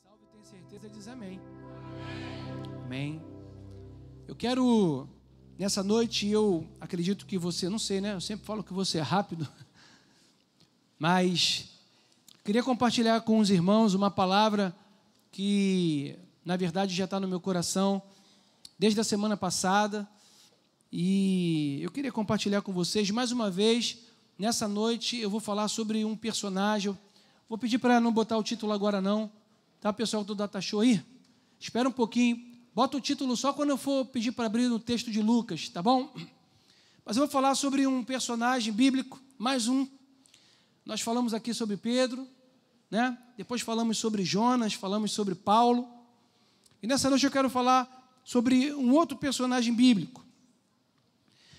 salvo e tem certeza, diz amém. Amém. Eu quero, nessa noite, eu acredito que você, não sei, né? Eu sempre falo que você é rápido, mas queria compartilhar com os irmãos uma palavra que, na verdade, já está no meu coração desde a semana passada, e eu queria compartilhar com vocês mais uma vez. Nessa noite eu vou falar sobre um personagem. Vou pedir para não botar o título agora não, tá, pessoal do Data Show aí? Espera um pouquinho, bota o título só quando eu for pedir para abrir no texto de Lucas, tá bom? Mas eu vou falar sobre um personagem bíblico, mais um. Nós falamos aqui sobre Pedro, né? Depois falamos sobre Jonas, falamos sobre Paulo. E nessa noite eu quero falar sobre um outro personagem bíblico,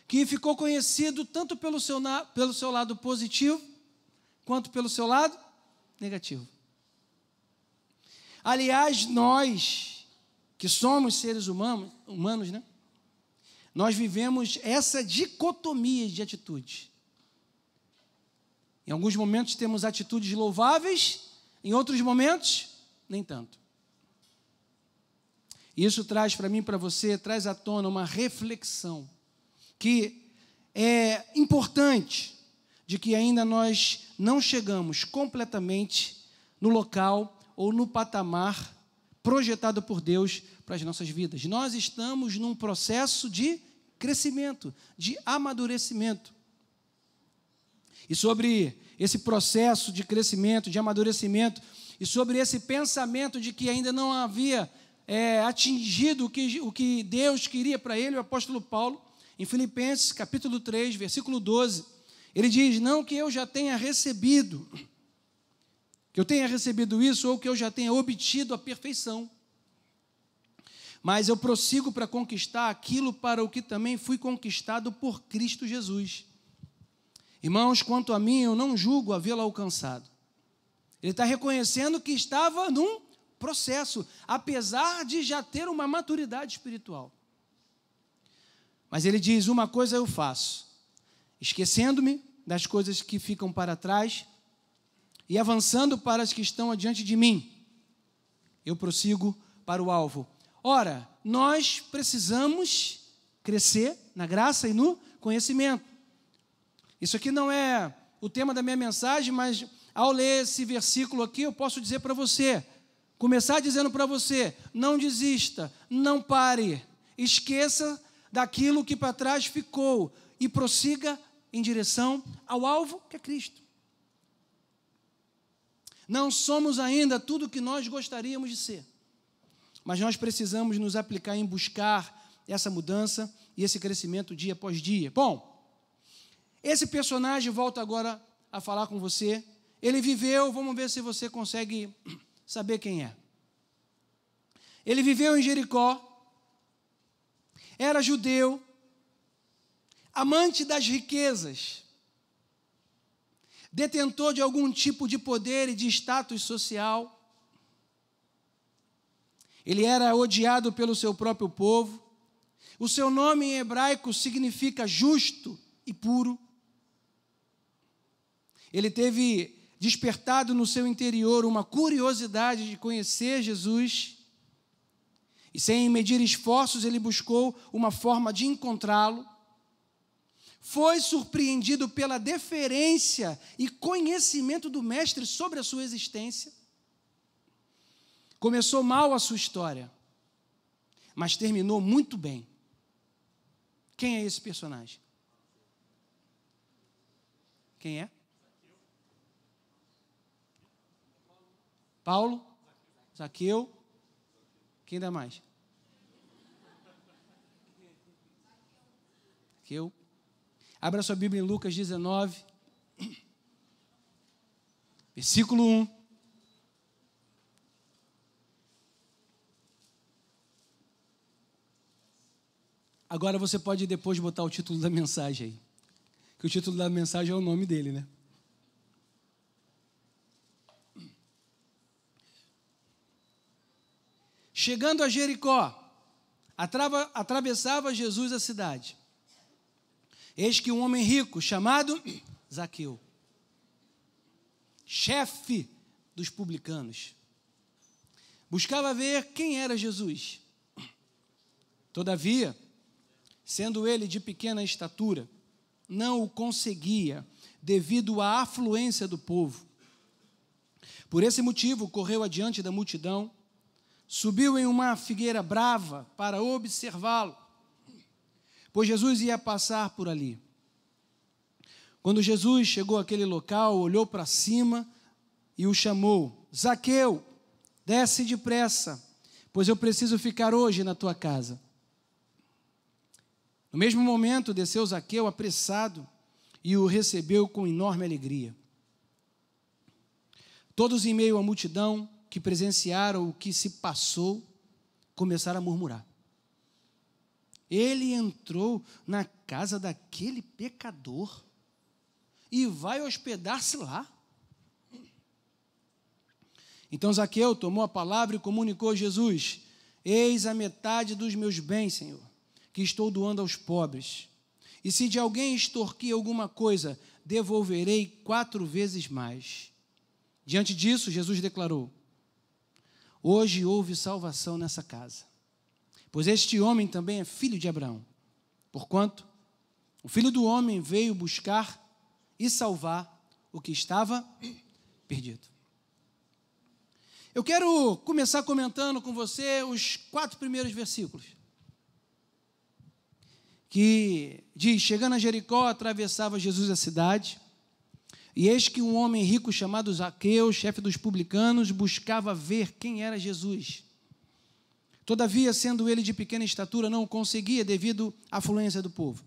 que ficou conhecido tanto pelo seu lado positivo, quanto pelo seu lado negativo. Aliás, nós, que somos seres humanos, né? Nós vivemos essa dicotomia de atitudes. Em alguns momentos temos atitudes louváveis, em outros momentos, nem tanto. Isso traz para mim, para você, traz à tona uma reflexão que é importante, de que ainda nós não chegamos completamente no local ou no patamar projetado por Deus para as nossas vidas. Nós estamos num processo de crescimento, de amadurecimento. E sobre esse processo de crescimento, de amadurecimento, e sobre esse pensamento de que ainda não havia atingido o que Deus queria para ele, o apóstolo Paulo, em Filipenses, capítulo 3, versículo 12, ele diz: não que eu já tenha recebido, que eu tenha recebido isso, ou que eu já tenha obtido a perfeição, mas eu prossigo para conquistar aquilo para o que também fui conquistado por Cristo Jesus. Irmãos, quanto a mim, eu não julgo havê-lo alcançado. Ele está reconhecendo que estava num processo, apesar de já ter uma maturidade espiritual. Mas ele diz: uma coisa eu faço, esquecendo-me das coisas que ficam para trás e avançando para as que estão adiante de mim, eu prossigo para o alvo. Ora, nós precisamos crescer na graça e no conhecimento. Isso aqui não é o tema da minha mensagem, mas ao ler esse versículo aqui, eu posso dizer para você, começar dizendo para você: não desista, não pare, esqueça daquilo que para trás ficou e prossiga em direção ao alvo, que é Cristo. Não somos ainda tudo o que nós gostaríamos de ser, mas nós precisamos nos aplicar em buscar essa mudança e esse crescimento dia após dia. Bom, esse personagem, volta agora a falar com você. Ele viveu, vamos ver se você consegue saber quem é. Ele viveu em Jericó, era judeu, amante das riquezas, detentor de algum tipo de poder e de status social. Ele era odiado pelo seu próprio povo. O seu nome em hebraico significa justo e puro. Ele teve despertado no seu interior uma curiosidade de conhecer Jesus, e sem medir esforços ele buscou uma forma de encontrá-lo. Foi surpreendido pela deferência e conhecimento do mestre sobre a sua existência. Começou mal a sua história, mas terminou muito bem. Quem é esse personagem? Quem é? Paulo, Zaqueu, quem dá mais? Zaqueu. Abra sua Bíblia em Lucas 19, versículo 1. Agora você pode depois botar o título da mensagem aí, que o título da mensagem é o nome dele, né? Chegando a Jericó, atravessava Jesus a cidade. Eis que um homem rico, chamado Zaqueu, chefe dos publicanos, buscava ver quem era Jesus. Todavia, sendo ele de pequena estatura, não o conseguia, devido à afluência do povo. Por esse motivo, correu adiante da multidão, subiu em uma figueira brava para observá-lo, pois Jesus ia passar por ali. Quando Jesus chegou àquele local, olhou para cima e o chamou: Zaqueu, desce depressa, pois eu preciso ficar hoje na tua casa. No mesmo momento, desceu Zaqueu apressado e o recebeu com enorme alegria. Todos em meio à multidão que presenciaram o que se passou, começaram a murmurar. Ele entrou na casa daquele pecador e vai hospedar-se lá. Então Zaqueu tomou a palavra e comunicou a Jesus: eis a metade dos meus bens, Senhor, que estou doando aos pobres. E se de alguém extorquir alguma coisa, devolverei 4 vezes mais. Diante disso, Jesus declarou: hoje houve salvação nessa casa, pois este homem também é filho de Abraão. Porquanto o Filho do Homem veio buscar e salvar o que estava perdido. Eu quero começar comentando com você os 4 primeiros versículos, que diz: chegando a Jericó, atravessava Jesus a cidade, e eis que um homem rico chamado Zaqueu, chefe dos publicanos, buscava ver quem era Jesus. Todavia, sendo ele de pequena estatura, não o conseguia devido à afluência do povo.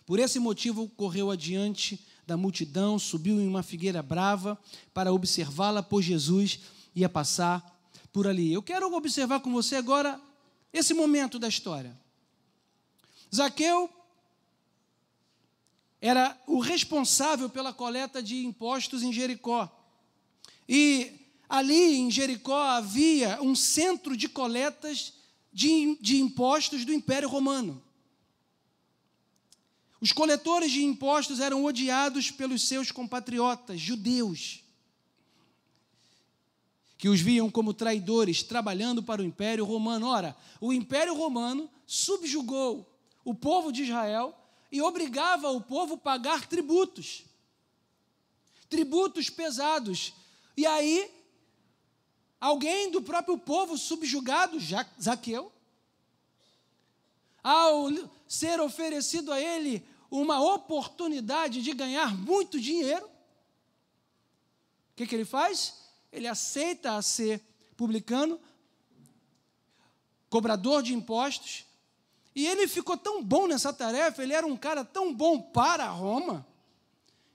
Por esse motivo, correu adiante da multidão, subiu em uma figueira brava para observá-la, pois Jesus ia passar por ali. Eu quero observar com você agora esse momento da história. Zaqueu era o responsável pela coleta de impostos em Jericó. E ali em Jericó havia um centro de coletas de impostos do Império Romano. Os coletores de impostos eram odiados pelos seus compatriotas judeus, que os viam como traidores, trabalhando para o Império Romano. Ora, o Império Romano subjugou o povo de Israel e obrigava o povo a pagar tributos pesados. E aí, alguém do próprio povo subjugado, Zaqueu, ao ser oferecido a ele uma oportunidade de ganhar muito dinheiro, o que ele faz? Ele aceita a ser publicano, cobrador de impostos, e ele ficou tão bom nessa tarefa, ele era um cara tão bom para Roma,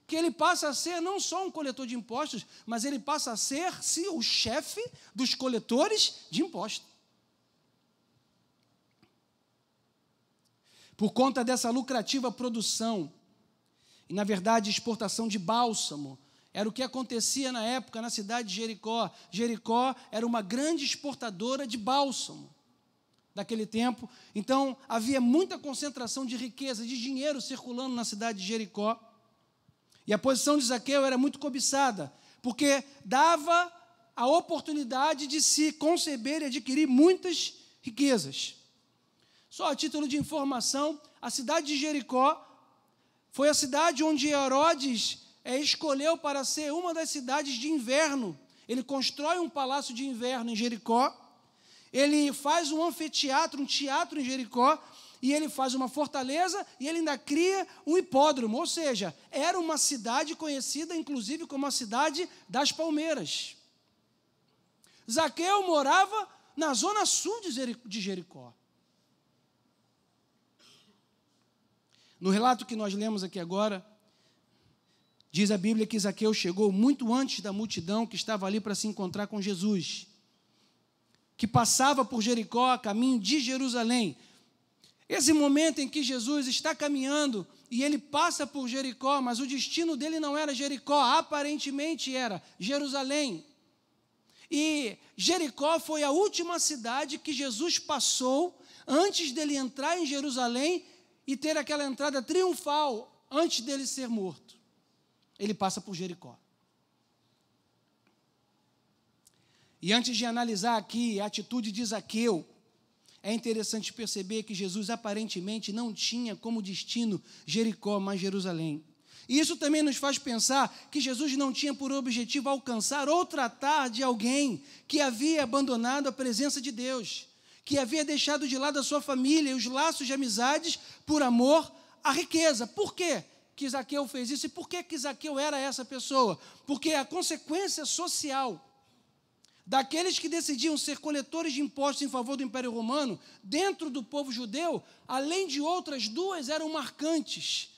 que ele passa a ser não só um coletor de impostos, mas ele passa a ser o chefe dos coletores de impostos. Por conta dessa lucrativa produção, e na verdade exportação de bálsamo, era o que acontecia na época na cidade de Jericó. Jericó era uma grande exportadora de bálsamo daquele tempo. Então, havia muita concentração de riqueza, de dinheiro circulando na cidade de Jericó. E a posição de Zaqueu era muito cobiçada, porque dava a oportunidade de se conceber e adquirir muitas riquezas. Só a título de informação, a cidade de Jericó foi a cidade onde Herodes escolheu para ser uma das cidades de inverno. Ele constrói um palácio de inverno em Jericó, ele faz um anfiteatro, um teatro em Jericó, e ele faz uma fortaleza, e ele ainda cria um hipódromo, ou seja, era uma cidade conhecida, inclusive, como a cidade das palmeiras. Zaqueu morava na zona sul de Jericó. No relato que nós lemos aqui agora, diz a Bíblia que Zaqueu chegou muito antes da multidão que estava ali para se encontrar com Jesus, que passava por Jericó a caminho de Jerusalém. Esse momento em que Jesus está caminhando e ele passa por Jericó, mas o destino dele não era Jericó, aparentemente era Jerusalém. E Jericó foi a última cidade que Jesus passou antes dele entrar em Jerusalém e ter aquela entrada triunfal antes dele ser morto. Ele passa por Jericó. E antes de analisar aqui a atitude de Zaqueu, é interessante perceber que Jesus aparentemente não tinha como destino Jericó, mas Jerusalém. E isso também nos faz pensar que Jesus não tinha por objetivo alcançar ou tratar de alguém que havia abandonado a presença de Deus, que havia deixado de lado a sua família e os laços de amizades por amor à riqueza. Por quê que Zaqueu fez isso? E por que Zaqueu era essa pessoa? Porque a consequência social daqueles que decidiam ser coletores de impostos em favor do Império Romano, dentro do povo judeu, além de outras duas, eram marcantes.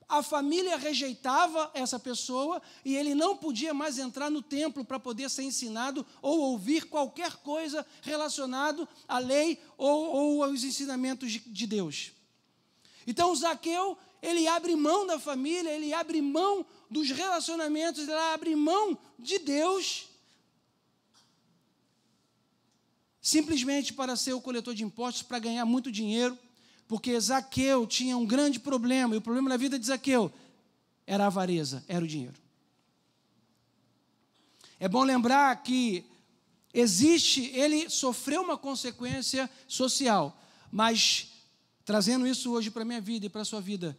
A família rejeitava essa pessoa e ele não podia mais entrar no templo para poder ser ensinado ou ouvir qualquer coisa relacionado à lei ou aos ensinamentos de Deus. Então, Zaqueu, ele abre mão da família, ele abre mão dos relacionamentos, ele abre mão de Deus, simplesmente para ser o coletor de impostos, para ganhar muito dinheiro, porque Zaqueu tinha um grande problema, e o problema na vida de Zaqueu era a avareza, era o dinheiro. É bom lembrar que ele sofreu uma consequência social, mas trazendo isso hoje para a minha vida e para a sua vida,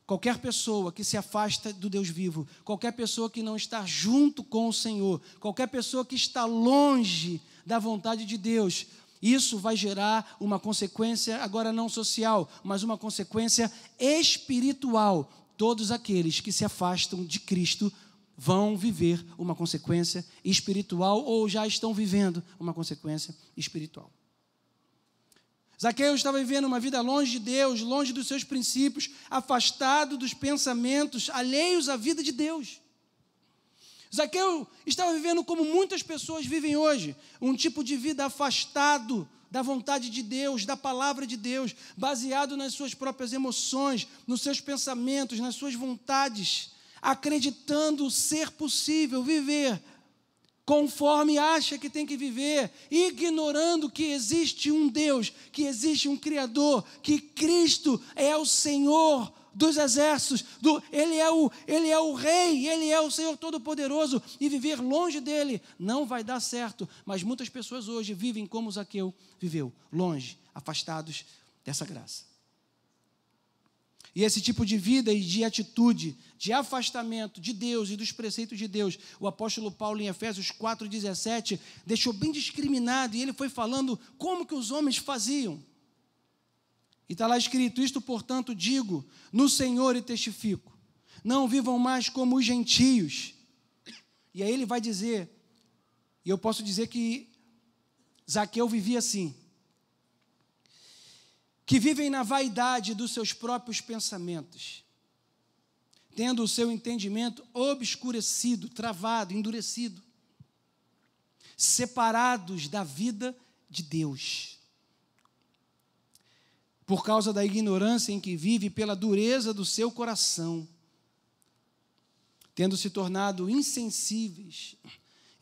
qualquer pessoa que se afasta do Deus vivo, qualquer pessoa que não está junto com o Senhor, qualquer pessoa que está longe da vontade de Deus, isso vai gerar uma consequência, agora não social, mas uma consequência espiritual. Todos aqueles que se afastam de Cristo vão viver uma consequência espiritual ou já estão vivendo uma consequência espiritual. Zaqueu estava vivendo uma vida longe de Deus, longe dos seus princípios, afastado dos pensamentos alheios à vida de Deus. Zaqueu estava vivendo como muitas pessoas vivem hoje, um tipo de vida afastado da vontade de Deus, da palavra de Deus, baseado nas suas próprias emoções, nos seus pensamentos, nas suas vontades, acreditando ser possível viver conforme acha que tem que viver, ignorando que existe um Deus, que existe um Criador, que Cristo é o Senhor dos exércitos, Ele é o Rei, Ele é o Senhor Todo-Poderoso, e viver longe dEle não vai dar certo, mas muitas pessoas hoje vivem como Zaqueu viveu, longe, afastados dessa graça. E esse tipo de vida e de atitude, de afastamento de Deus e dos preceitos de Deus, o apóstolo Paulo em Efésios 4,17, deixou bem discriminado, e ele foi falando como que os homens faziam. E está lá escrito: isto, portanto, digo no Senhor e testifico, não vivam mais como os gentios. E aí ele vai dizer, e eu posso dizer que Zaqueu vivia assim, que vivem na vaidade dos seus próprios pensamentos, tendo o seu entendimento obscurecido, travado, endurecido, separados da vida de Deus, por causa da ignorância em que vive, pela dureza do seu coração, tendo se tornado insensíveis,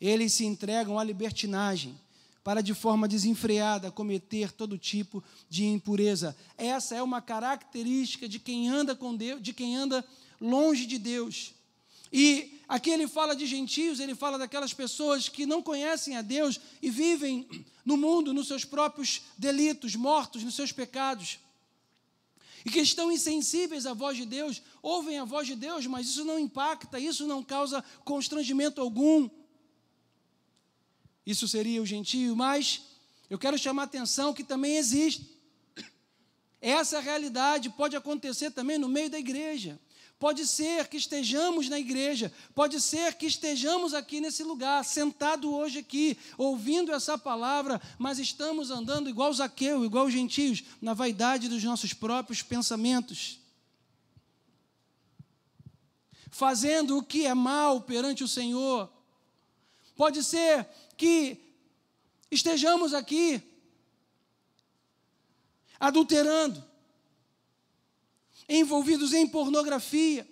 eles se entregam à libertinagem, para de forma desenfreada cometer todo tipo de impureza. Essa é uma característica de quem anda com Deus, de quem anda longe de Deus. E aqui ele fala de gentios, ele fala daquelas pessoas que não conhecem a Deus e vivem no mundo, nos seus próprios delitos, mortos nos seus pecados. E que estão insensíveis à voz de Deus, ouvem a voz de Deus, mas isso não impacta, isso não causa constrangimento algum. Isso seria o gentio, mas eu quero chamar a atenção que também existe. Essa realidade pode acontecer também no meio da igreja. Pode ser que estejamos na igreja, pode ser que estejamos aqui nesse lugar, sentado hoje aqui, ouvindo essa palavra, mas estamos andando igual Zaqueu, igual os gentios, na vaidade dos nossos próprios pensamentos. Fazendo o que é mal perante o Senhor. Pode ser que estejamos aqui adulterando, envolvidos em pornografia,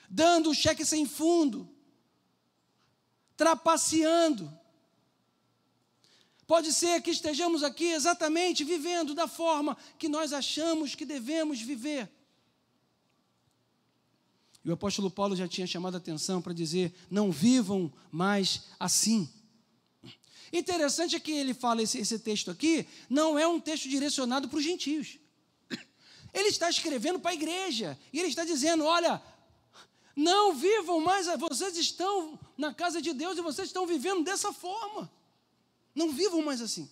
dando cheque sem fundo, trapaceando. Pode ser que estejamos aqui exatamente vivendo da forma que nós achamos que devemos viver. E o apóstolo Paulo já tinha chamado a atenção para dizer: não vivam mais assim. Interessante é que ele fala esse texto aqui, não é um texto direcionado para os gentios. Ele está escrevendo para a igreja, e ele está dizendo, olha, não vivam mais, vocês estão na casa de Deus e vocês estão vivendo dessa forma. Não vivam mais assim.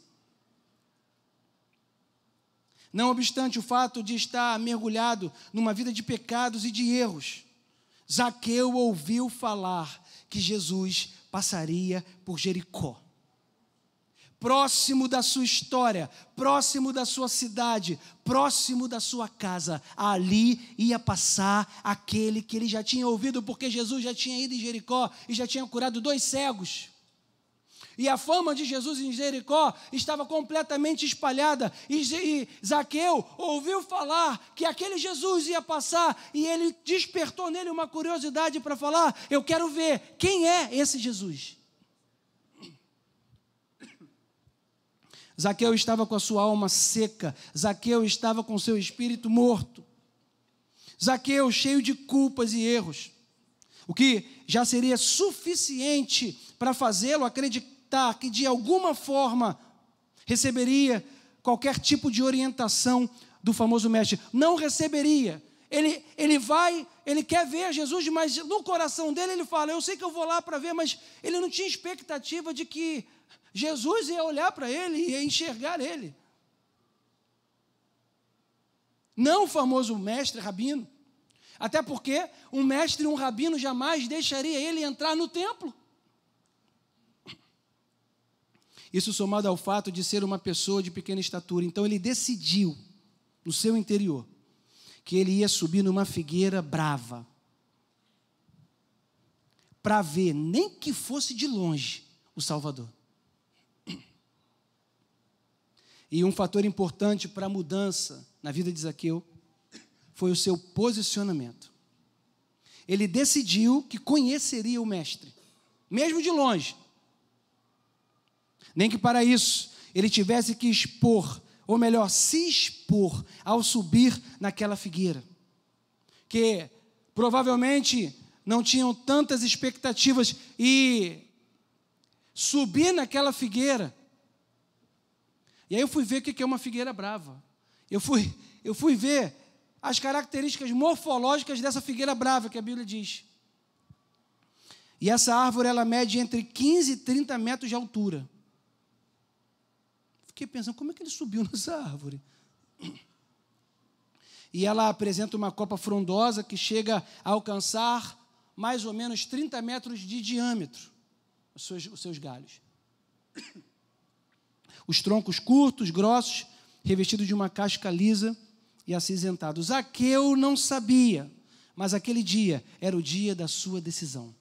Não obstante o fato de estar mergulhado numa vida de pecados e de erros, Zaqueu ouviu falar que Jesus passaria por Jericó. Próximo da sua história, próximo da sua cidade, próximo da sua casa, ali ia passar aquele que ele já tinha ouvido, porque Jesus já tinha ido em Jericó e já tinha curado 2 cegos. E a fama de Jesus em Jericó estava completamente espalhada. E Zaqueu ouviu falar que aquele Jesus ia passar, e ele despertou nele uma curiosidade para falar, eu quero ver quem é esse Jesus. Zaqueu estava com a sua alma seca, Zaqueu estava com seu espírito morto. Zaqueu cheio de culpas e erros, o que já seria suficiente para fazê-lo acreditar que de alguma forma receberia qualquer tipo de orientação do famoso mestre. Não receberia. Ele quer ver Jesus, mas no coração dele ele fala, eu sei que eu vou lá para ver, mas ele não tinha expectativa de que Jesus ia olhar para ele e ia enxergar ele. Não o famoso mestre, rabino. Até porque um mestre e um rabino jamais deixaria ele entrar no templo. Isso somado ao fato de ser uma pessoa de pequena estatura. Então ele decidiu, no seu interior, que ele ia subir numa figueira brava, para ver, nem que fosse de longe, o Salvador. E um fator importante para a mudança na vida de Zaqueu foi o seu posicionamento. Ele decidiu que conheceria o mestre, mesmo de longe. Nem que para isso ele tivesse que expor, ou melhor, se expor ao subir naquela figueira, que provavelmente não tinham tantas expectativas, e subir naquela figueira. E aí eu fui ver o que é uma figueira brava. Eu fui ver as características morfológicas dessa figueira brava que a Bíblia diz. E essa árvore, ela mede entre 15 e 30 metros de altura. Fiquei pensando, como é que ele subiu nessa árvore? E ela apresenta uma copa frondosa que chega a alcançar mais ou menos 30 metros de diâmetro, os seus galhos. Os troncos curtos, grossos, revestidos de uma casca lisa e acinzentados. Zaqueu não sabia, mas aquele dia era o dia da sua decisão.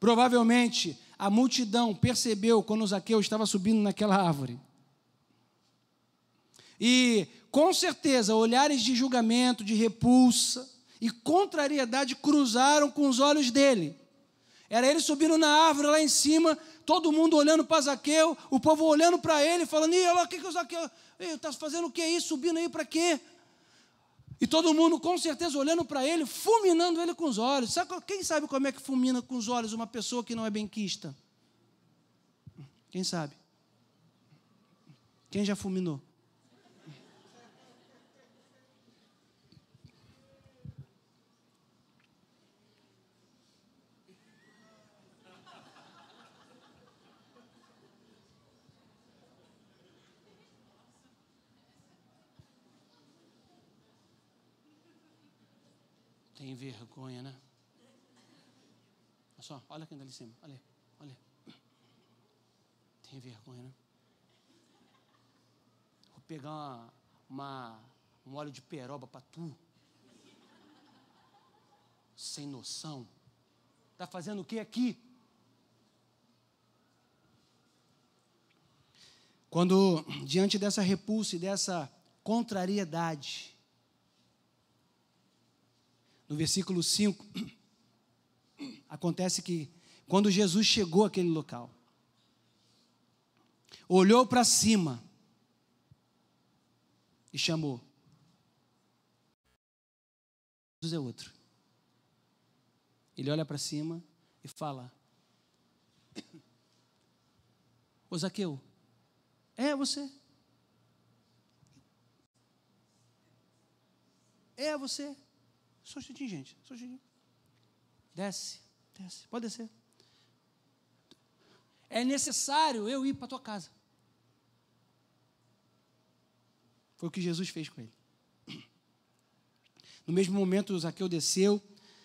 Provavelmente, a multidão percebeu quando Zaqueu estava subindo naquela árvore. E, com certeza, olhares de julgamento, de repulsa e contrariedade cruzaram com os olhos dele. Era ele subindo na árvore lá em cima, todo mundo olhando para Zaqueu, o povo olhando para ele, falando, olha lá, o que o Zaqueu está fazendo, o que é isso, subindo aí para quê? E todo mundo, com certeza, olhando para ele, fulminando ele com os olhos. Quem sabe como é que fulmina com os olhos uma pessoa que não é benquista? Quem sabe? Quem já fulminou? Tem vergonha, né? Olha só, olha quem está ali em cima. Olha. Tem vergonha, né? Vou pegar um óleo de peroba para tu. Sem noção. Está fazendo o que aqui? Quando, diante dessa repulsa e dessa contrariedade, no versículo 5, acontece que quando Jesus chegou àquele local, olhou para cima e chamou. Jesus é outro. Ele olha para cima e fala, Ô Zaqueu, é você. É você. Só um instantinho, gente. Só um instantinho. Desce. Pode descer. É necessário eu ir para a tua casa. Foi o que Jesus fez com ele. No mesmo momento, Zaqueu desceu,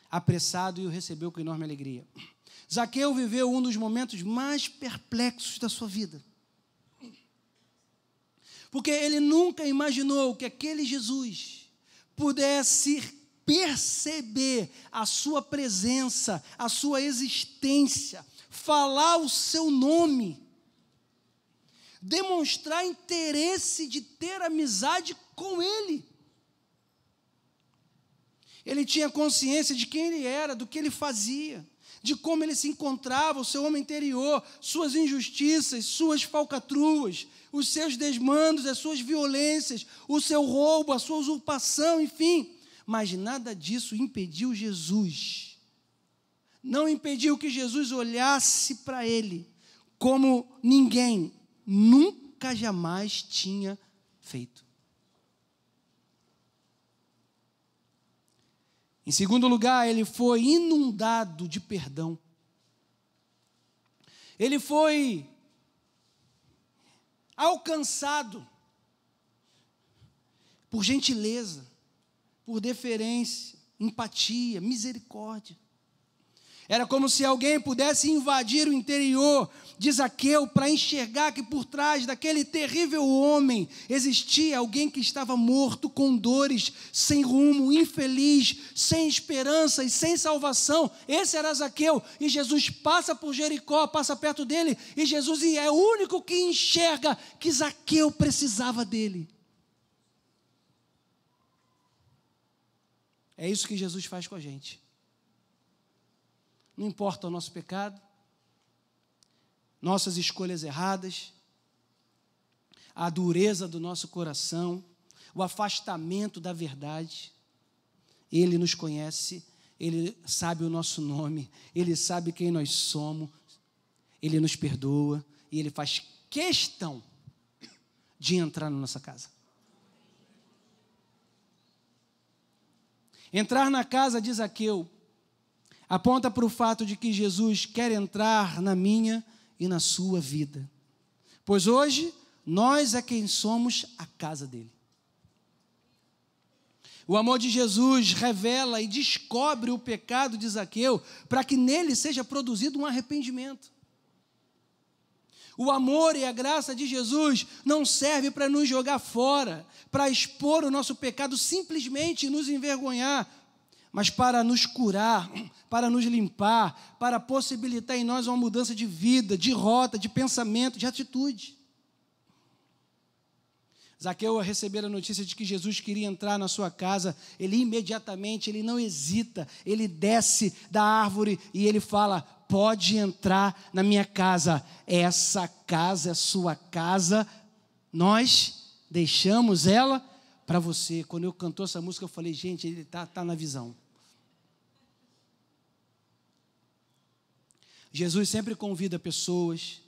apressado, e o recebeu com enorme alegria. Zaqueu viveu um dos momentos mais perplexos da sua vida. Porque ele nunca imaginou que aquele Jesus pudesse perceber a sua presença, a sua existência, falar o seu nome, demonstrar interesse de ter amizade com ele. Ele tinha consciência de quem ele era, do que ele fazia, de como ele se encontrava, o seu homem interior, suas injustiças, suas falcatruas, os seus desmandos, as suas violências, o seu roubo, a sua usurpação, enfim. Mas nada disso impediu Jesus. Não impediu que Jesus olhasse para ele como ninguém nunca jamais tinha feito. Em segundo lugar, ele foi inundado de perdão. Ele foi alcançado por gentileza, por deferência, empatia, misericórdia. Era como se alguém pudesse invadir o interior de Zaqueu para enxergar que por trás daquele terrível homem existia alguém que estava morto, com dores, sem rumo, infeliz, sem esperança e sem salvação. Esse era Zaqueu, e Jesus passa por Jericó, passa perto dele, e Jesus é o único que enxerga que Zaqueu precisava dele. É isso que Jesus faz com a gente. Não importa o nosso pecado, nossas escolhas erradas, a dureza do nosso coração, o afastamento da verdade. Ele nos conhece, Ele sabe o nosso nome, Ele sabe quem nós somos, Ele nos perdoa e Ele faz questão de entrar na nossa casa. Entrar na casa de Zaqueu aponta para o fato de que Jesus quer entrar na minha e na sua vida. Pois hoje, nós é quem somos a casa dele. O amor de Jesus revela e descobre o pecado de Zaqueu para que nele seja produzido um arrependimento. O amor e a graça de Jesus não serve para nos jogar fora, para expor o nosso pecado, simplesmente nos envergonhar, mas para nos curar, para nos limpar, para possibilitar em nós uma mudança de vida, de rota, de pensamento, de atitude. Zaqueu, ao receber a notícia de que Jesus queria entrar na sua casa, ele imediatamente, ele não hesita, ele desce da árvore e ele fala: pode entrar na minha casa, essa casa é sua casa, nós deixamos ela para você. Quando eu cantou essa música, eu falei, gente, ele está na visão. Jesus sempre convida pessoas,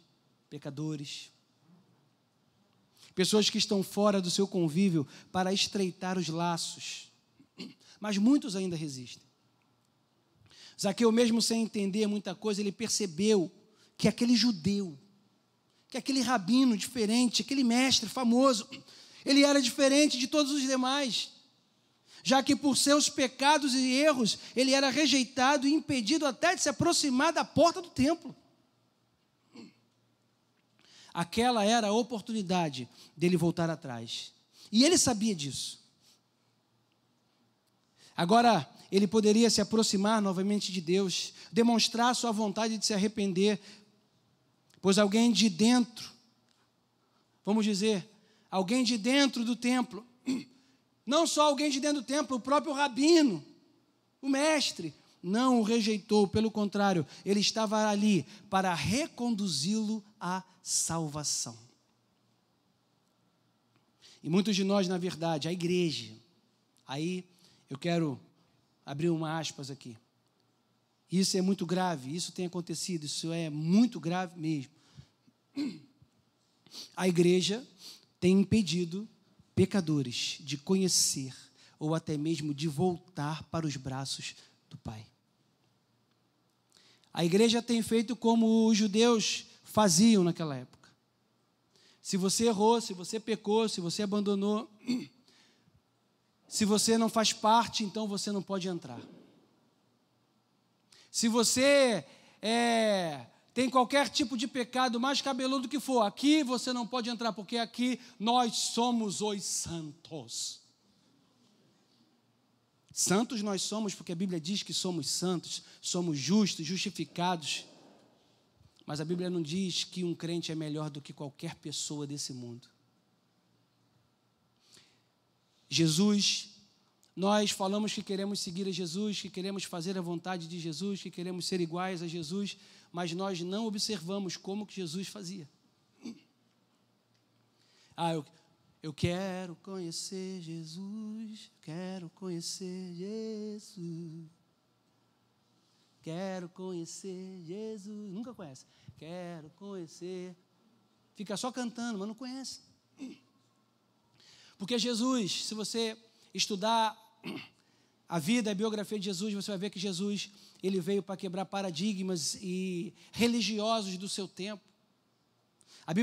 pecadores, pessoas que estão fora do seu convívio para estreitar os laços, mas muitos ainda resistem. Zaqueu, mesmo sem entender muita coisa, ele percebeu que aquele judeu, que aquele rabino diferente, aquele mestre famoso, ele era diferente de todos os demais, já que por seus pecados e erros, ele era rejeitado e impedido até de se aproximar da porta do templo. Aquela era a oportunidade dele voltar atrás. E ele sabia disso. Agora, ele poderia se aproximar novamente de Deus, demonstrar sua vontade de se arrepender, pois alguém de dentro, vamos dizer, alguém de dentro do templo, não só alguém de dentro do templo, o próprio rabino, o mestre, não o rejeitou, pelo contrário, ele estava ali para reconduzi-lo à salvação. E muitos de nós, na verdade, a igreja, aí eu quero abrir uma aspas aqui. Isso é muito grave, isso tem acontecido, isso é muito grave mesmo. A igreja tem impedido pecadores de conhecer ou até mesmo de voltar para os braços do Pai. A igreja tem feito como os judeus faziam naquela época. Se você errou, se você pecou, se você abandonou, se você não faz parte, então você não pode entrar. Se você tem qualquer tipo de pecado, mais cabeludo que for, aqui você não pode entrar, porque aqui nós somos os santos. Santos nós somos, porque a Bíblia diz que somos santos, somos justos, justificados. Mas a Bíblia não diz que um crente é melhor do que qualquer pessoa desse mundo. Jesus, nós falamos que queremos seguir a Jesus, que queremos fazer a vontade de Jesus, que queremos ser iguais a Jesus, mas nós não observamos como que Jesus fazia. Eu quero conhecer Jesus, quero conhecer Jesus, quero conhecer Jesus. Nunca conhece. Quero conhecer. Fica só cantando, mas não conhece. Porque Jesus, se você estudar a vida, a biografia de Jesus, você vai ver que Jesus, ele veio para quebrar paradigmas e religiosos do seu tempo. A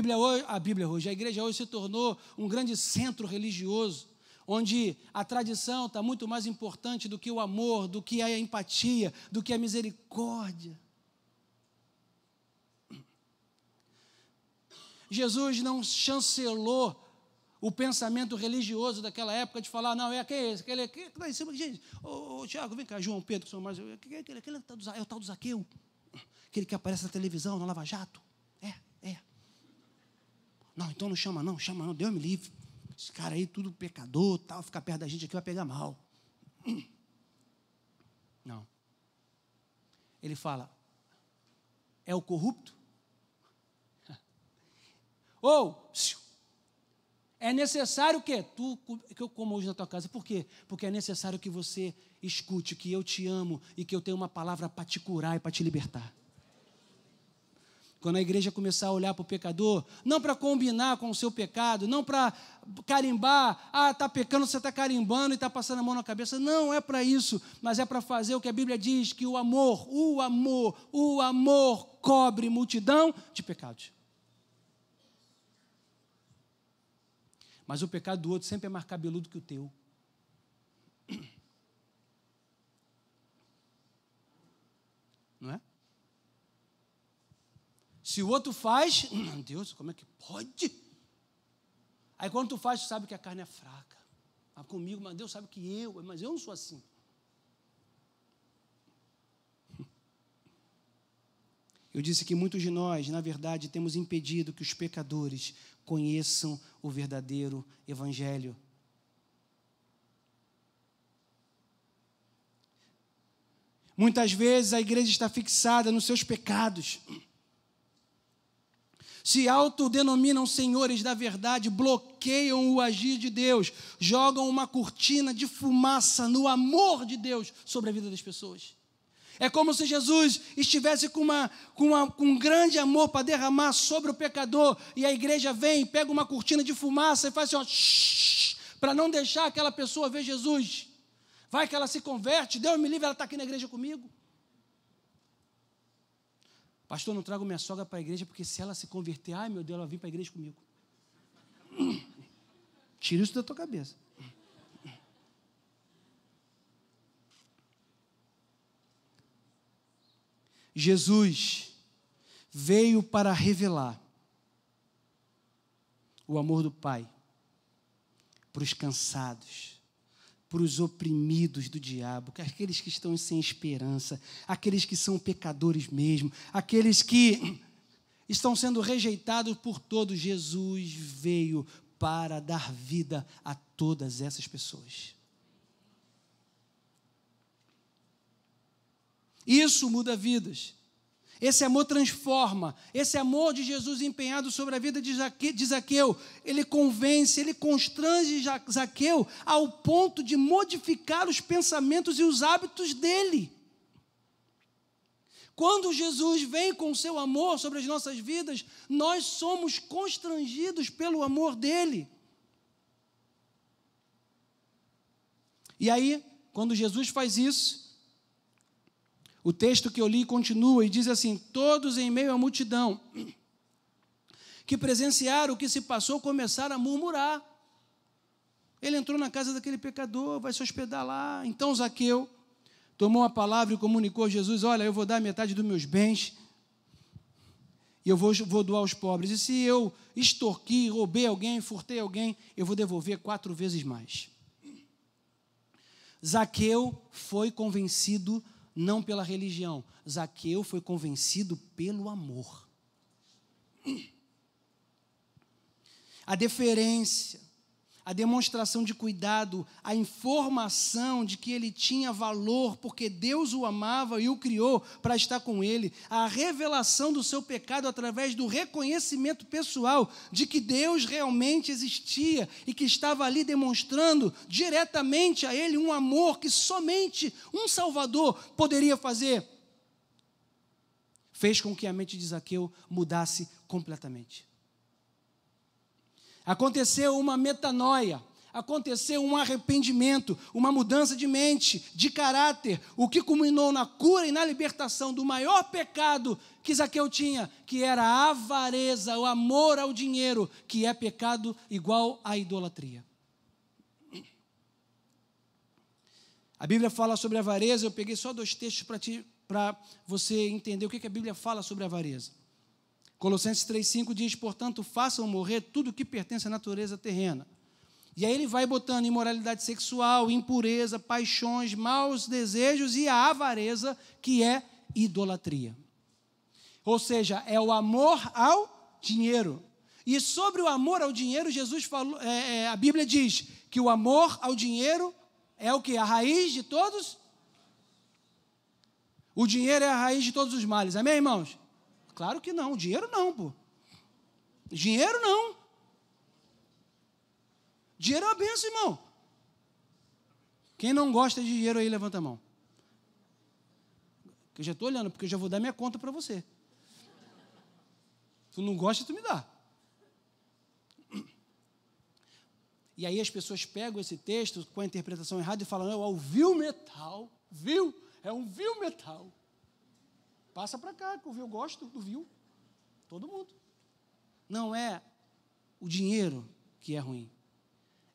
igreja hoje se tornou um grande centro religioso, onde a tradição está muito mais importante do que o amor, do que a empatia, do que a misericórdia. Jesus não chancelou o pensamento religioso daquela época de falar, não, aquele que está em cima, gente, Tiago, vem cá, João Pedro, que são mais, aquele é o tal do Zaqueu, aquele que aparece na televisão, na Lava Jato, não, então não chama não, Deus me livre, esse cara aí tudo pecador, tal, ficar perto da gente aqui vai pegar mal. Não, ele fala, é o corrupto? Ou, é necessário que eu coma hoje na tua casa. Por quê? Porque é necessário que você escute que eu te amo e que eu tenho uma palavra para te curar e para te libertar. Quando a igreja começar a olhar para o pecador, não para combinar com o seu pecado, não para carimbar, está pecando, você está carimbando e está passando a mão na cabeça, não é para isso, mas é para fazer o que a Bíblia diz, que o amor cobre multidão de pecados. Mas o pecado do outro sempre é mais cabeludo que o teu. Não é? Se o outro faz, Deus, como é que pode? Aí quando tu faz, tu sabe que a carne é fraca. Mas comigo, mas Deus sabe que mas eu não sou assim. Eu disse que muitos de nós, na verdade, temos impedido que os pecadores conheçam o verdadeiro Evangelho. Muitas vezes a igreja está fixada nos seus pecados. Se autodenominam senhores da verdade, bloqueiam o agir de Deus, jogam uma cortina de fumaça no amor de Deus sobre a vida das pessoas. É como se Jesus estivesse com um grande amor para derramar sobre o pecador, e a igreja vem, pega uma cortina de fumaça e faz assim, para não deixar aquela pessoa ver Jesus. Vai que ela se converte, Deus me livre, ela está aqui na igreja comigo. Pastor, não trago minha sogra para a igreja, porque se ela se converter, ai meu Deus, ela vai vir para a igreja comigo. Tira isso da tua cabeça. Jesus veio para revelar o amor do Pai para os cansados, para os oprimidos do diabo, aqueles que estão sem esperança, aqueles que são pecadores mesmo, aqueles que estão sendo rejeitados por todos. Jesus veio para dar vida a todas essas pessoas. Isso muda vidas. Esse amor transforma. Esse amor de Jesus empenhado sobre a vida de Zaqueu, ele convence, ele constrange Zaqueu ao ponto de modificar os pensamentos e os hábitos dele. Quando Jesus vem com o seu amor sobre as nossas vidas, nós somos constrangidos pelo amor dele. E aí, quando Jesus faz isso, o texto que eu li continua e diz assim: todos em meio à multidão que presenciaram o que se passou começaram a murmurar. Ele entrou na casa daquele pecador, vai se hospedar lá. Então Zaqueu tomou a palavra e comunicou a Jesus: olha, eu vou dar metade dos meus bens e eu vou doar aos pobres. E se eu extorqui, roubei alguém, furtei alguém, eu vou devolver 4 vezes mais. Zaqueu foi convencido não pela religião. Zaqueu foi convencido pelo amor. A deferência, a demonstração de cuidado, a informação de que ele tinha valor porque Deus o amava e o criou para estar com ele, a revelação do seu pecado através do reconhecimento pessoal de que Deus realmente existia e que estava ali demonstrando diretamente a ele um amor que somente um Salvador poderia fazer, fez com que a mente de Zaqueu mudasse completamente. Aconteceu uma metanoia, aconteceu um arrependimento, uma mudança de mente, de caráter, o que culminou na cura e na libertação do maior pecado que Zaqueu tinha, que era a avareza, o amor ao dinheiro, que é pecado igual à idolatria. A Bíblia fala sobre a avareza, eu peguei só 2 textos para você entender o que a Bíblia fala sobre a avareza. Colossenses 3,5 diz: portanto, façam morrer tudo que pertence à natureza terrena. E aí ele vai botando imoralidade sexual, impureza, paixões, maus desejos e a avareza, que é idolatria. Ou seja, é o amor ao dinheiro. E sobre o amor ao dinheiro, Jesus falou, a Bíblia diz que o amor ao dinheiro é o quê? A raiz de todos? O dinheiro é a raiz de todos os males. Amém, irmãos? Claro que não, dinheiro não, pô. Dinheiro não. Dinheiro é uma bênção, irmão. Quem não gosta de dinheiro aí, levanta a mão. Eu já estou olhando, porque eu já vou dar minha conta para você. Tu não gosta, tu me dá. E aí as pessoas pegam esse texto com a interpretação errada e falam: é o vil metal. Vil? É um vil metal. Passa para cá, que eu gosto do vil. Todo mundo. Não é o dinheiro que é ruim.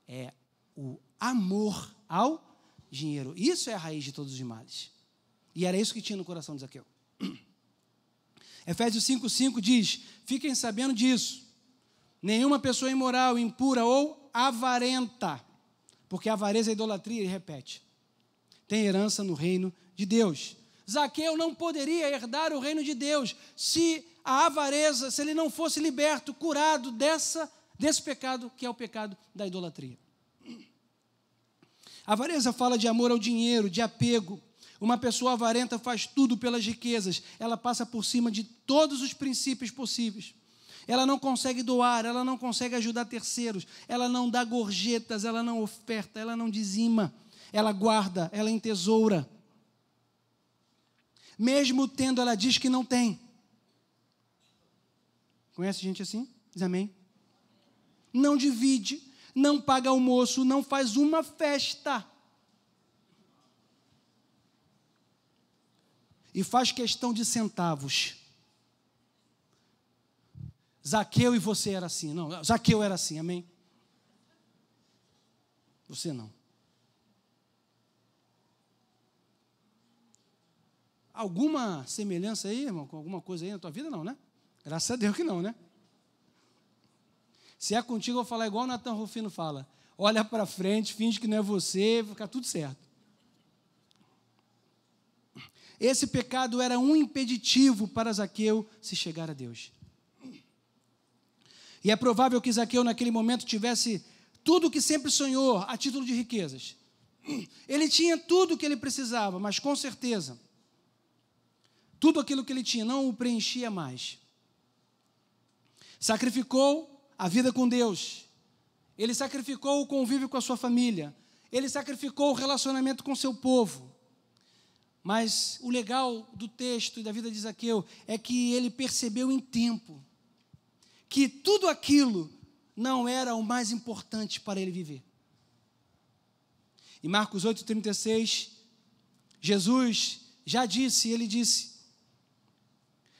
É o amor ao dinheiro. Isso é a raiz de todos os males. E era isso que tinha no coração de Zaqueu. Efésios 5,5 diz: fiquem sabendo disso. Nenhuma pessoa imoral, impura ou avarenta, porque a avareza é idolatria, ele repete, tem herança no reino de Deus. Zaqueu não poderia herdar o reino de Deus se a avareza, se ele não fosse liberto, curado desse pecado, que é o pecado da idolatria. A avareza fala de amor ao dinheiro, de apego. Uma pessoa avarenta faz tudo pelas riquezas, ela passa por cima de todos os princípios possíveis. Ela não consegue doar, ela não consegue ajudar terceiros, ela não dá gorjetas, ela não oferta, ela não dizima, ela guarda, ela entesoura. Mesmo tendo, ela diz que não tem. Conhece gente assim? Diz amém. Não divide, não paga almoço, não faz uma festa. E faz questão de centavos. Zaqueu e você era assim. Não, Zaqueu era assim, amém? Você não. Alguma semelhança aí, irmão, com alguma coisa aí na tua vida? Não, né? Graças a Deus que não, né? Se é contigo, eu vou falar igual o Nathan Rufino fala. Olha para frente, finge que não é você, vai ficar tudo certo. Esse pecado era um impeditivo para Zaqueu se chegar a Deus. E é provável que Zaqueu, naquele momento, tivesse tudo o que sempre sonhou a título de riquezas. Ele tinha tudo o que ele precisava, mas com certeza, tudo aquilo que ele tinha não o preenchia mais. Sacrificou a vida com Deus. Ele sacrificou o convívio com a sua família. Ele sacrificou o relacionamento com seu povo. Mas o legal do texto e da vida de Zaqueu é que ele percebeu em tempo que tudo aquilo não era o mais importante para ele viver. Em Marcos 8,36, Jesus já disse, ele disse,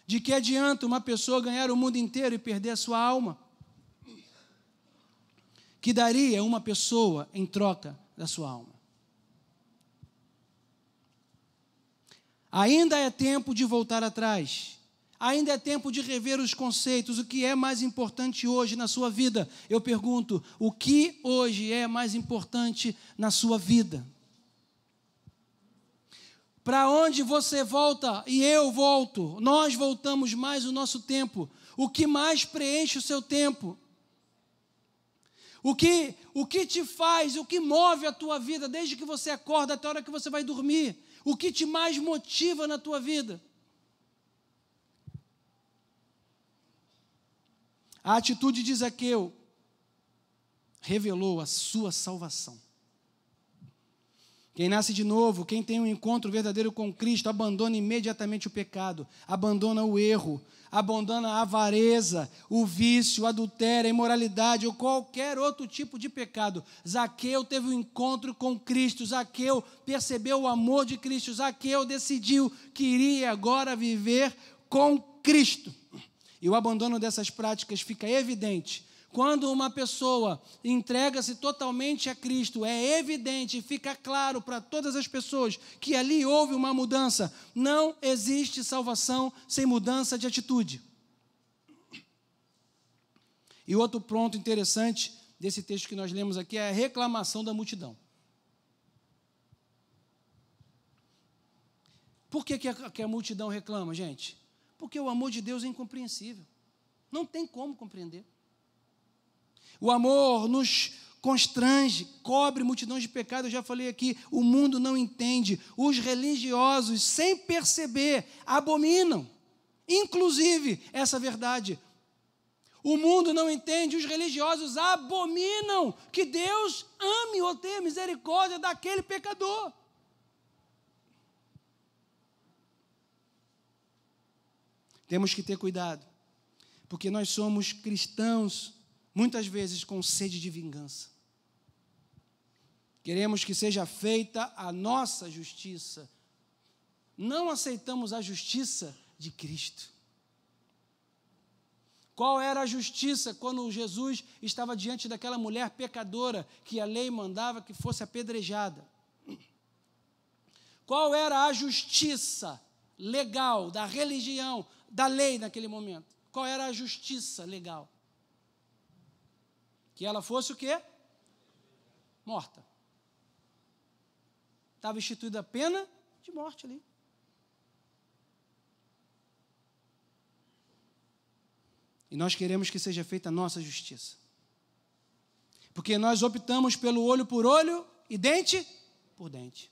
de que adianta uma pessoa ganhar o mundo inteiro e perder a sua alma? Que daria uma pessoa em troca da sua alma? Ainda é tempo de voltar atrás. Ainda é tempo de rever os conceitos. O que é mais importante hoje na sua vida? Eu pergunto, o que hoje é mais importante na sua vida? Para onde você volta e eu volto, nós voltamos mais o nosso tempo. O que mais preenche o seu tempo? O que te faz, o que move a tua vida desde que você acorda até a hora que você vai dormir? O que te mais motiva na tua vida? A atitude de Zaqueu revelou a sua salvação. Quem nasce de novo, quem tem um encontro verdadeiro com Cristo, abandona imediatamente o pecado, abandona o erro, abandona a avareza, o vício, o adultério, a imoralidade ou qualquer outro tipo de pecado. Zaqueu teve um encontro com Cristo, Zaqueu percebeu o amor de Cristo, Zaqueu decidiu que iria agora viver com Cristo. E o abandono dessas práticas fica evidente. Quando uma pessoa entrega-se totalmente a Cristo, é evidente e fica claro para todas as pessoas que ali houve uma mudança. Não existe salvação sem mudança de atitude. E outro ponto interessante desse texto que nós lemos aqui é a reclamação da multidão. Por que a multidão reclama, gente? Porque o amor de Deus é incompreensível. Não tem como compreender. O amor nos constrange, cobre multidões de pecados. Eu já falei aqui, o mundo não entende. Os religiosos, sem perceber, abominam, inclusive, essa verdade. O mundo não entende, os religiosos abominam que Deus ame ou tenha misericórdia daquele pecador. Temos que ter cuidado, porque nós somos cristãos, muitas vezes com sede de vingança. Queremos que seja feita a nossa justiça. Não aceitamos a justiça de Cristo. Qual era a justiça quando Jesus estava diante daquela mulher pecadora que a lei mandava que fosse apedrejada? Qual era a justiça legal da religião, da lei naquele momento? Qual era a justiça legal? Que ela fosse o quê? Morta. Estava instituída a pena de morte ali. E nós queremos que seja feita a nossa justiça. Porque nós optamos pelo olho por olho e dente por dente.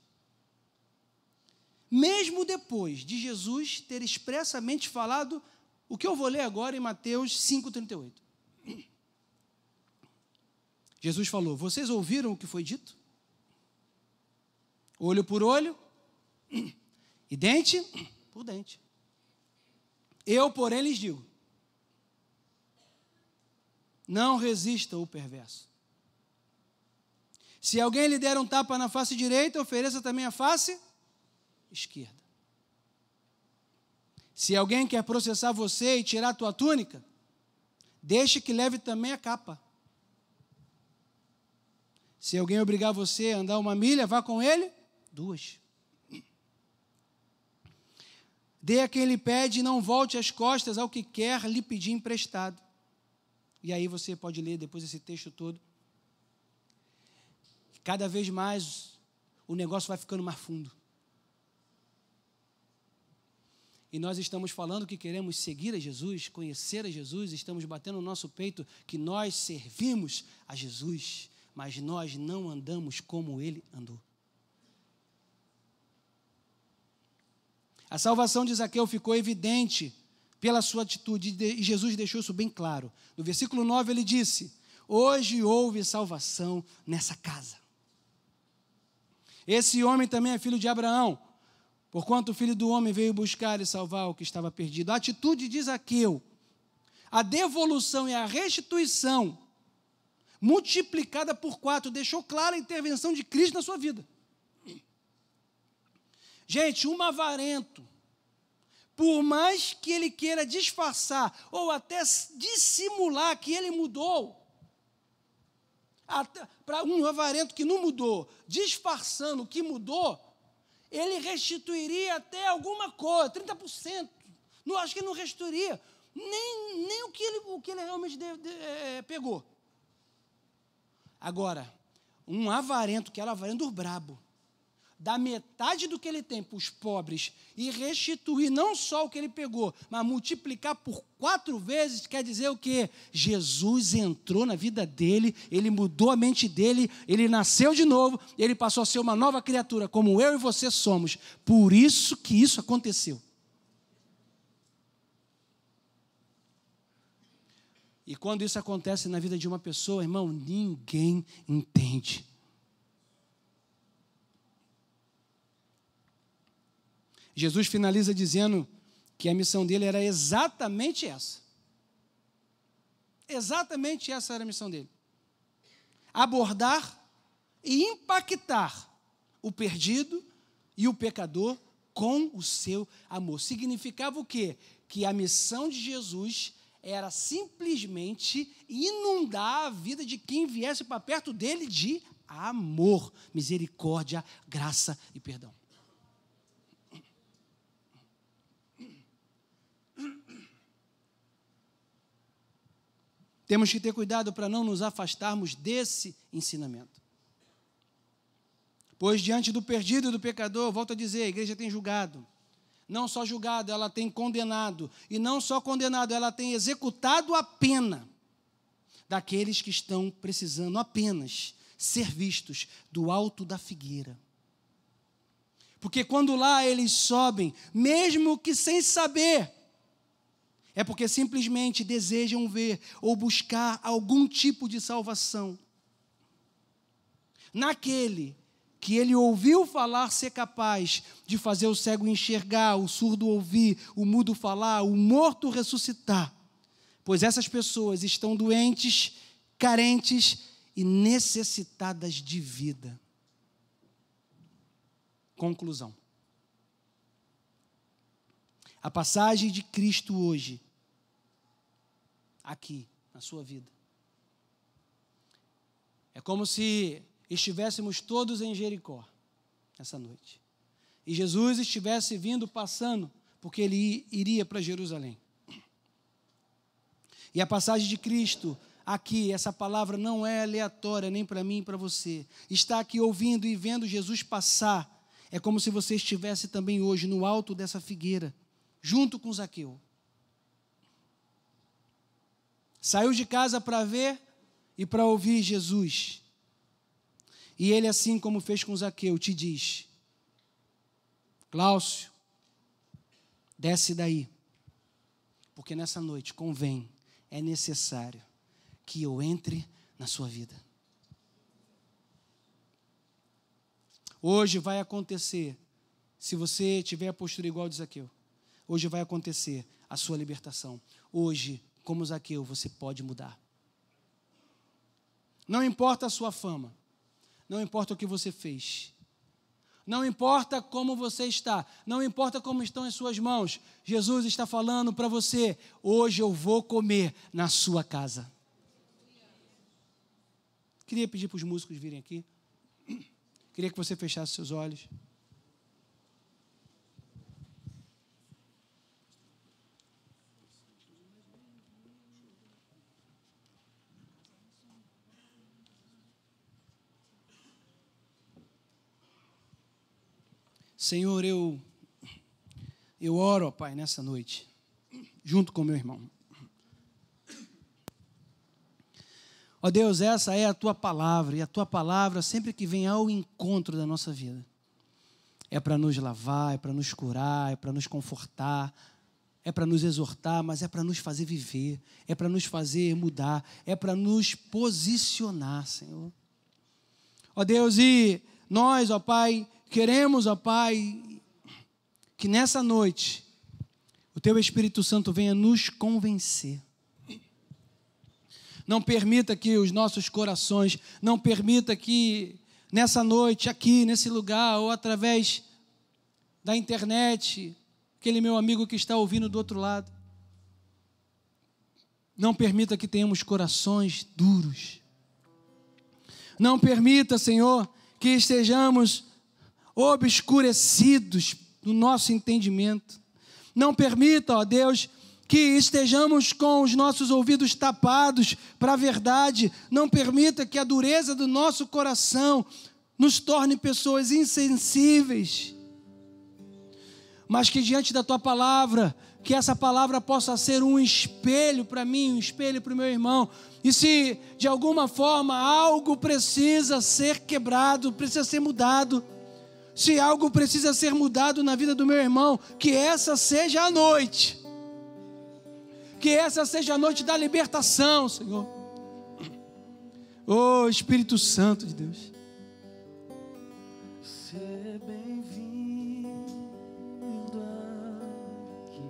Mesmo depois de Jesus ter expressamente falado o que eu vou ler agora em Mateus 5,38. Jesus falou, vocês ouviram o que foi dito? Olho por olho e dente por dente. Eu, porém, lhes digo, não resista o perverso. Se alguém lhe der um tapa na face direita, ofereça também a face esquerda. Se alguém quer processar você e tirar a tua túnica, deixe que leve também a capa. Se alguém obrigar você a andar 1 milha, vá com ele 2. Dê a quem lhe pede e não volte as costas ao que quer lhe pedir emprestado. E aí você pode ler depois esse texto todo. Cada vez mais o negócio vai ficando mais fundo. E nós estamos falando que queremos seguir a Jesus, conhecer a Jesus, estamos batendo no nosso peito que nós servimos a Jesus, mas nós não andamos como Ele andou. A salvação de Zaqueu ficou evidente pela sua atitude, e Jesus deixou isso bem claro. No versículo 9 ele disse, hoje houve salvação nessa casa. Esse homem também é filho de Abraão. Porquanto o Filho do Homem veio buscar e salvar o que estava perdido. A atitude de Zaqueu, a devolução e a restituição multiplicada por 4, deixou clara a intervenção de Cristo na sua vida. Gente, um avarento, por mais que ele queira disfarçar ou até dissimular que ele mudou, para um avarento que não mudou, disfarçando que mudou, ele restituiria até alguma coisa, 30%. Não, acho que ele não restituiria nem o que ele realmente pegou. Agora, um avarento, que era avarento brabo, dá metade do que ele tem para os pobres e restituir não só o que ele pegou, mas multiplicar por 4 vezes, quer dizer o quê? Jesus entrou na vida dele, ele mudou a mente dele, ele nasceu de novo, ele passou a ser uma nova criatura, como eu e você somos. Por isso que isso aconteceu. E quando isso acontece na vida de uma pessoa, irmão, ninguém entende. Jesus finaliza dizendo que a missão dele era exatamente essa. Exatamente essa era a missão dele. Abordar e impactar o perdido e o pecador com o seu amor. Significava o quê? Que a missão de Jesus era simplesmente inundar a vida de quem viesse para perto dele de amor, misericórdia, graça e perdão. Temos que ter cuidado para não nos afastarmos desse ensinamento. Pois diante do perdido e do pecador, volto a dizer, a igreja tem julgado. Não só julgado, ela tem condenado. E não só condenado, ela tem executado a pena daqueles que estão precisando apenas ser vistos do alto da figueira. Porque quando lá eles sobem, mesmo que sem saber, é porque simplesmente desejam ver ou buscar algum tipo de salvação. Naquele que ele ouviu falar ser capaz de fazer o cego enxergar, o surdo ouvir, o mudo falar, o morto ressuscitar. Pois essas pessoas estão doentes, carentes e necessitadas de vida. Conclusão. A passagem de Cristo hoje, aqui, na sua vida, é como se estivéssemos todos em Jericó, essa noite, e Jesus estivesse vindo, passando, porque ele iria para Jerusalém. E a passagem de Cristo, aqui, essa palavra não é aleatória, nem para mim nem para você, está aqui ouvindo e vendo Jesus passar, é como se você estivesse também hoje no alto dessa figueira, junto com Zaqueu. Saiu de casa para ver e para ouvir Jesus. E ele, assim como fez com Zaqueu, te diz: Cláudio, desce daí, porque nessa noite convém, é necessário que eu entre na sua vida. Hoje vai acontecer, se você tiver a postura igual de Zaqueu, hoje vai acontecer a sua libertação. Hoje, como Zaqueu, você pode mudar. Não importa a sua fama, não importa o que você fez, não importa como você está, não importa como estão as suas mãos, Jesus está falando para você: hoje eu vou comer na sua casa. Queria pedir para os músicos virem aqui, queria que você fechasse seus olhos. Senhor, eu oro, ó Pai, nessa noite, junto com meu irmão. Ó Deus, essa é a Tua palavra, e a Tua palavra, sempre que vem ao encontro da nossa vida, é para nos lavar, é para nos curar, é para nos confortar, é para nos exortar, mas é para nos fazer viver, é para nos fazer mudar, é para nos posicionar, Senhor. Ó Deus, e nós, ó Pai, queremos, ó Pai, que nessa noite o Teu Espírito Santo venha nos convencer. Não permita que os nossos corações, não permita que nessa noite, aqui, nesse lugar, ou através da internet, aquele meu amigo que está ouvindo do outro lado, não permita que tenhamos corações duros. Não permita, Senhor, que estejamos obscurecidos no nosso entendimento. Não permita, ó Deus, que estejamos com os nossos ouvidos tapados para a verdade. Não permita que a dureza do nosso coração nos torne pessoas insensíveis. Mas que diante da Tua palavra, que essa palavra possa ser um espelho para mim, um espelho para o meu irmão. E se de alguma forma algo precisa ser quebrado, precisa ser mudado, se algo precisa ser mudado na vida do meu irmão, que essa seja a noite. Que essa seja a noite da libertação, Senhor. Oh, Espírito Santo de Deus. Seja bem-vindo aqui.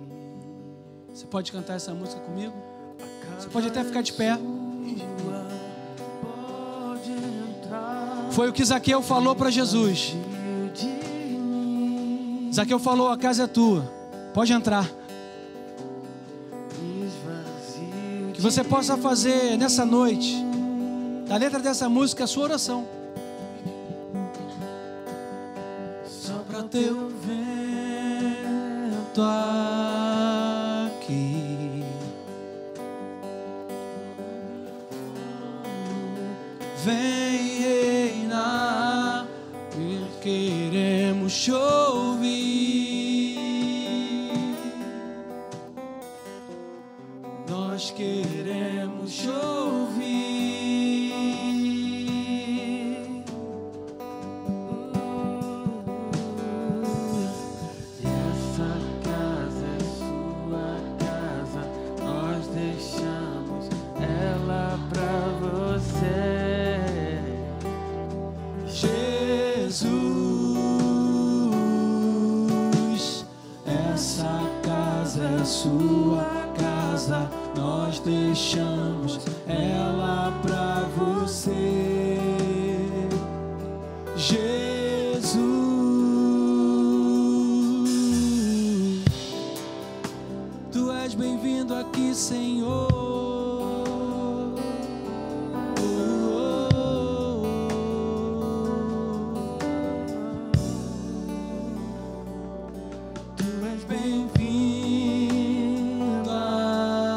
Você pode cantar essa música comigo? Você pode até ficar de pé. Foi o que Zaqueu falou para Jesus. Zaqueu falou: a casa é tua, pode entrar. Que você possa fazer nessa noite da letra dessa música a sua oração. Só para Teu Vento aqui, vem reinar, e queremos te ouvir. Nós queremos te ouvir. Essa casa é sua casa, nós deixamos ela pra você. Jesus, essa casa é sua casa, nós deixamos ela pra você. Jesus, Tu és bem-vindo aqui, Senhor. Tu és bem-vindo aqui.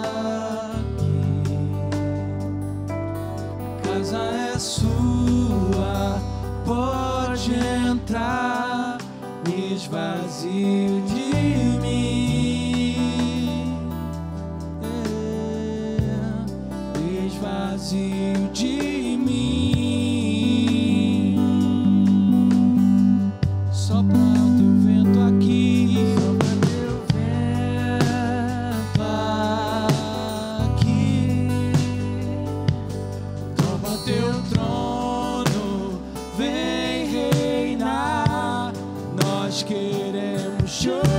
A casa é sua, pode entrar, me esvazio de mim. Me esvazio de mim. Sopra o Teu vento aqui. Teu trono, vem reinar, nós queremos te ouvir.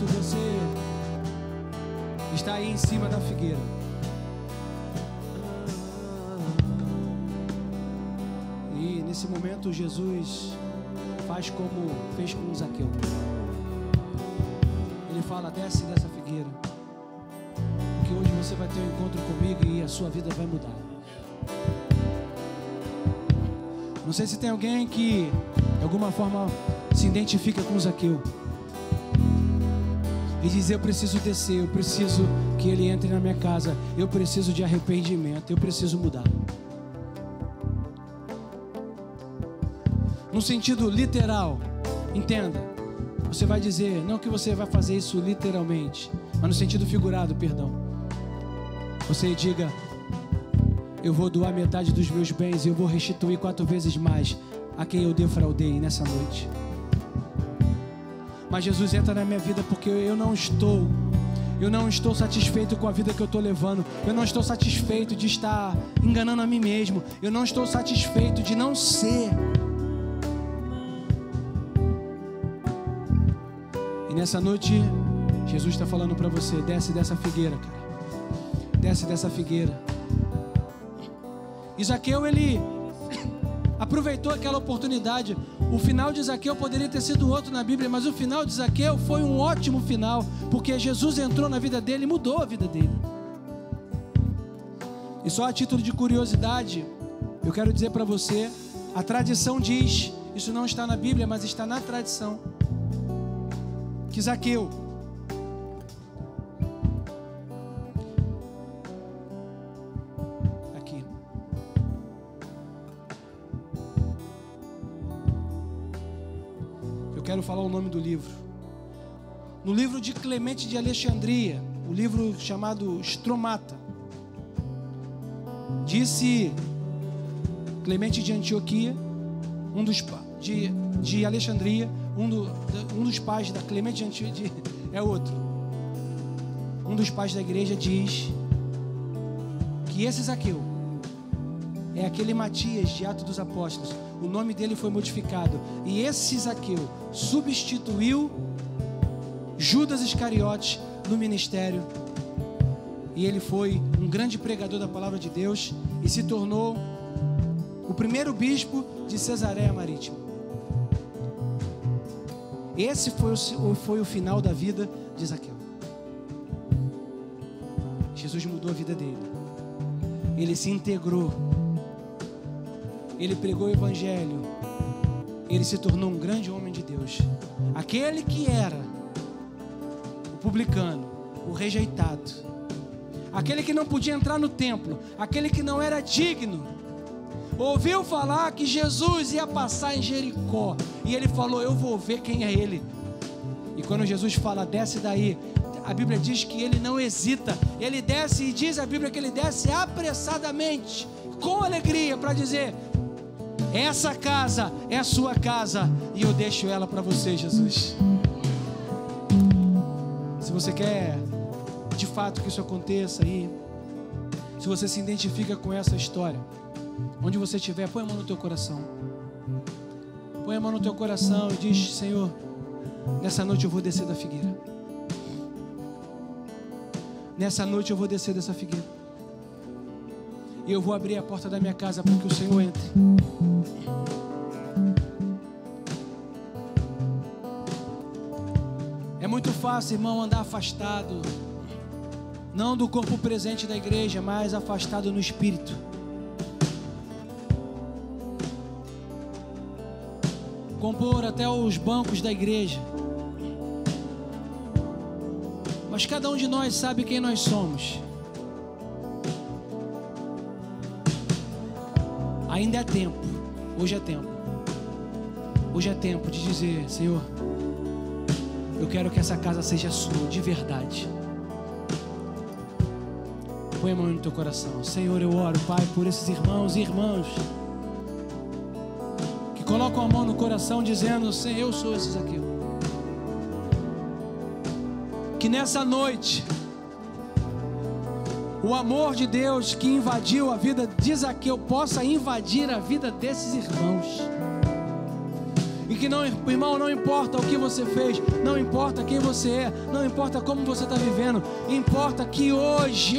você está aí em cima da figueira. E nesse momento Jesus faz como fez com Zaqueu. Ele fala: desce dessa figueira, porque hoje você vai ter um encontro comigo e a sua vida vai mudar. Não sei se tem alguém que de alguma forma se identifica com Zaqueu e diz: eu preciso descer, eu preciso que ele entre na minha casa, eu preciso de arrependimento, eu preciso mudar. No sentido literal, entenda, você vai dizer, não que você vai fazer isso literalmente, mas no sentido figurado, perdão, você diga: eu vou doar metade dos meus bens e eu vou restituir 4 vezes mais a quem eu defraudei nessa noite. Mas Jesus entra na minha vida porque eu não estou satisfeito com a vida que eu estou levando. Eu não estou satisfeito de estar enganando a mim mesmo. Eu não estou satisfeito de não ser. E nessa noite, Jesus está falando para você: desce dessa figueira, cara. Desce dessa figueira. E Zaqueu, ele aproveitou aquela oportunidade. O final de Zaqueu poderia ter sido outro na Bíblia, mas o final de Zaqueu foi um ótimo final, porque Jesus entrou na vida dele e mudou a vida dele. E só a título de curiosidade, eu quero dizer para você, a tradição diz, isso não está na Bíblia, mas está na tradição, que Zaqueu, quero falar o nome do livro. No livro de Clemente de Alexandria, o livro chamado Stromata, disse Clemente de Antioquia, de Alexandria, um dos pais da Clemente de Antioquia, é outro. Um dos pais da igreja diz que esse Zaqueu é aquele Matias de Atos dos Apóstolos. O nome dele foi modificado. E esse Zaqueu substituiu Judas Iscariotes no ministério. E ele foi um grande pregador da palavra de Deus e se tornou o primeiro bispo de Cesareia Marítima. Esse foi o final da vida de Zaqueu. Jesus mudou a vida dele. Ele se integrou. Ele pregou o evangelho. Ele se tornou um grande homem de Deus. Aquele que era o publicano, o rejeitado, aquele que não podia entrar no templo, aquele que não era digno, ouviu falar que Jesus ia passar em Jericó. E ele falou: eu vou ver quem é ele. E quando Jesus fala: desce daí, a Bíblia diz que ele não hesita. Ele desce, e diz a Bíblia que ele desce apressadamente, com alegria, para dizer: essa casa é a sua casa e eu deixo ela para você, Jesus. Se você quer de fato que isso aconteça aí, se você se identifica com essa história, onde você estiver, põe a mão no teu coração. Põe a mão no teu coração e diz: Senhor, nessa noite eu vou descer da figueira. Nessa noite eu vou descer dessa figueira. E eu vou abrir a porta da minha casa para que o Senhor entre. É muito fácil, irmão, andar afastado, não do corpo presente da igreja, mas afastado no espírito. Compor até os bancos da igreja. Mas cada um de nós sabe quem nós somos. Ainda é tempo, hoje é tempo. Hoje é tempo de dizer: Senhor, eu quero que essa casa seja sua, de verdade. Põe a mão no teu coração. Senhor, eu oro, Pai, por esses irmãos e irmãs que colocam a mão no coração dizendo: Senhor, eu sou esses aqui. Que nessa noite o amor de Deus que invadiu a vida de Zaqueu possa invadir a vida desses irmãos. E E que não, irmão, não importa o que você fez, não importa quem você é, não importa como você está vivendo, importa que hoje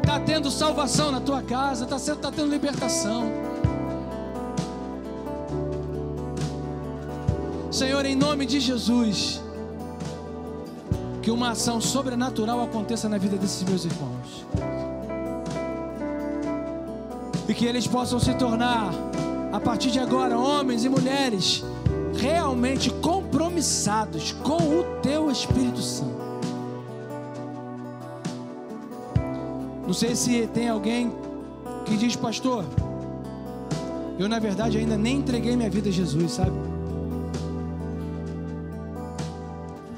está tendo salvação na tua casa, está tendo libertação. Senhor, em nome de Jesus, que uma ação sobrenatural aconteça na vida desses meus irmãos. E que eles possam se tornar, a partir de agora, homens e mulheres realmente compromissados com o Teu Espírito Santo. Não sei se tem alguém que diz: pastor, eu na verdade ainda nem entreguei minha vida a Jesus, sabe?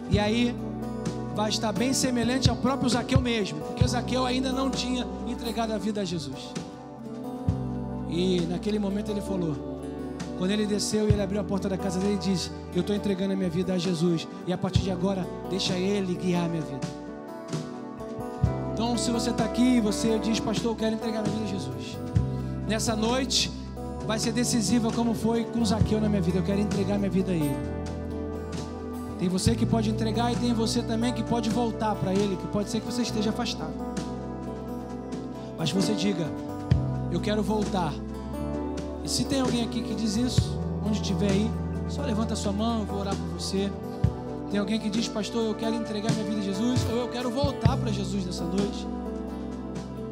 E aí vai estar bem semelhante ao próprio Zaqueu mesmo, porque Zaqueu ainda não tinha entregado a vida a Jesus. E naquele momento ele falou, quando ele desceu e ele abriu a porta da casa dele, ele disse: eu estou entregando a minha vida a Jesus, e a partir de agora deixa Ele guiar a minha vida. Então, se você está aqui e você diz: pastor, eu quero entregar a minha vida a Jesus, nessa noite vai ser decisiva como foi com Zaqueu na minha vida. Eu quero entregar a minha vida a Ele. Tem você que pode entregar e tem você também que pode voltar para Ele, que pode ser que você esteja afastado. Mas você diga: eu quero voltar. E se tem alguém aqui que diz isso, onde estiver aí, só levanta a sua mão, eu vou orar por você. Tem alguém que diz: pastor, eu quero entregar minha vida a Jesus, ou eu quero voltar para Jesus nessa noite.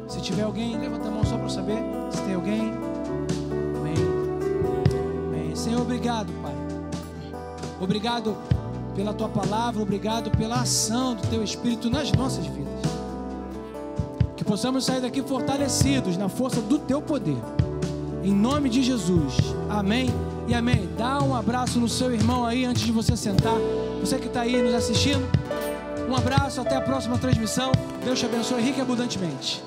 Se tiver alguém, levanta a mão só para eu saber. Se tem alguém. Amém. Amém. Senhor, obrigado, Pai. Obrigado pela Tua palavra, obrigado pela ação do Teu Espírito nas nossas vidas. Que possamos sair daqui fortalecidos na força do Teu poder. Em nome de Jesus. Amém e amém. Dá um abraço no seu irmão aí antes de você sentar. Você que está aí nos assistindo, um abraço, até a próxima transmissão. Deus te abençoe rica e abundantemente.